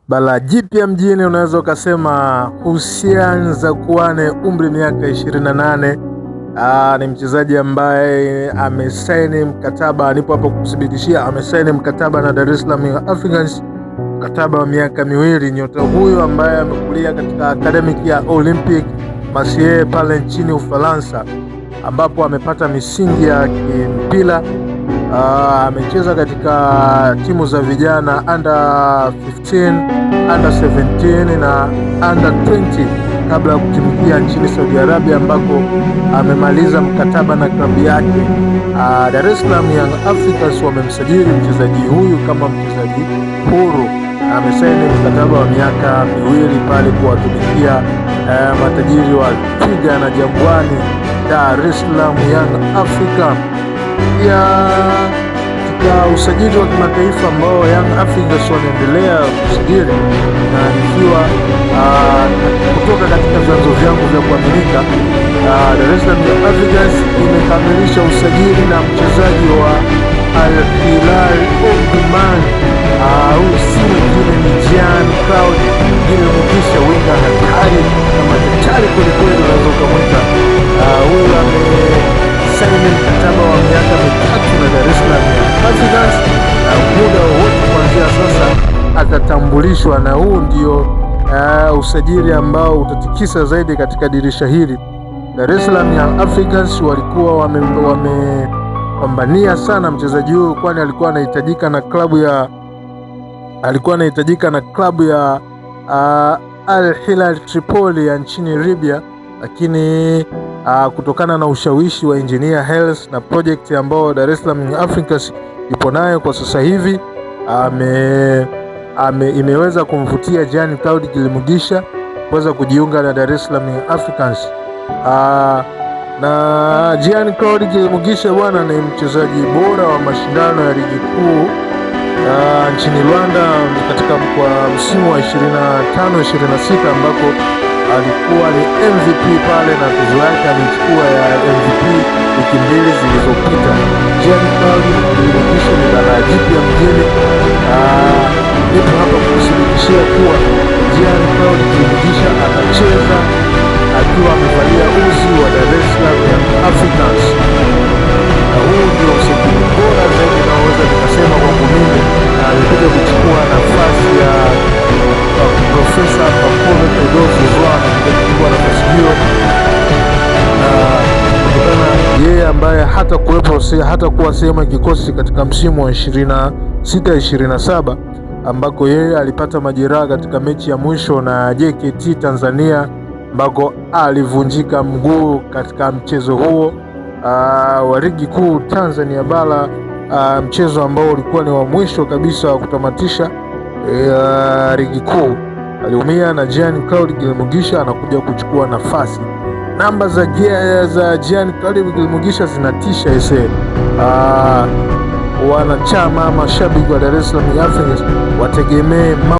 Bala jipya mjini, unaweza ukasema Hussein Zakwane, umri miaka 28. Ni mchezaji ambaye amesaini mkataba, nipo hapo kuthibitishia, amesaini mkataba na Dar es Salaam Young Africans, mkataba wa miaka miwili. Nyota huyo ambaye amekulia katika academic ya Olympique Marseille pale nchini Ufaransa, ambapo amepata misingi ya kimpira. Amecheza katika timu za vijana under 15, under 17 na under 20 kabla ya kutimkia nchini Saudi Arabia, ambako amemaliza mkataba na klabu yake. Dar es Salaam Young Africans wamemsajili mchezaji huyu kama mchezaji huru. Amesaini mkataba wa miaka miwili pale kuwatumikia matajiri wa Twiga na Jangwani, Dar es Salaam Young Africa. Pia katika usajili wa kimataifa ambao Young Africans wanaendelea kusajili, na nikiwa kutoka katika vyanzo vyangu vya kuaminika, Dar es Salaam Young Africans imekamilisha usajili na mchezaji wa Al Hilal Omdurman. Huyu si mwingine ni Jean-Claude Mugisha, winga hatari kama hatari kwelikweli, unaweza ukamwita. Huyu amesaini mkataba wa miaka mitatu na Dar es Salaam Young Africans, na muda wowote kuanzia sasa atatambulishwa, na huu ndio usajili ambao utatikisa zaidi katika dirisha hili. Dar es Salaam Young Africans walikuwa wamepambania sana mchezaji huyu, kwani alikuwa anahitajika na klabu ya Al Hilal Tripoli ya nchini Libya, lakini kutokana na ushawishi wa Engineer Hersi na project ambao Dar es Salaam Young Africans ipo nayo kwa sasa hivi, imeweza kumvutia Jean-Claude Mugisha kuweza kujiunga na Dar es Salaam Young Africans. Na Jean-Claude Mugisha bwana ni mchezaji bora wa mashindano ya ligi kuu nchini Rwanda katika msimu wa 25-26, ambako alikuwa ni MVP pale, na tuzo yake amechukua ya MVP wiki mbili zilizopita. Jean-Claude Mugisha ni bala jipya mjini. Nipo hapa kukuthibitishia kuwa Jean-Claude Mugisha atacheza akiwa amevalia uzi wa Dar es Salaam Young Africans, na huu ndio usajili bora zaidi naweza nikasema kwangu mimi, na alikuja kuchukua nafasi ya Profesa Pacome Zouzoua, kuchukua nafasi hiyo kutokana yeye ambaye hata kuwa sehemu ya kikosi katika msimu wa 26-27 ambako yeye alipata majeraha katika mechi ya mwisho na JKT Tanzania, ambako alivunjika mguu katika mchezo huo wa ligi kuu Tanzania bara, mchezo ambao ulikuwa ni wa mwisho kabisa wa kutamatisha ligi kuu. Aliumia, na Jean-Claude Mugisha anakuja kuchukua nafasi. Namba za Jean-Claude Mugisha zinatisha ise. Wanachama, mashabiki wa Dar es Salaam Africans wategemee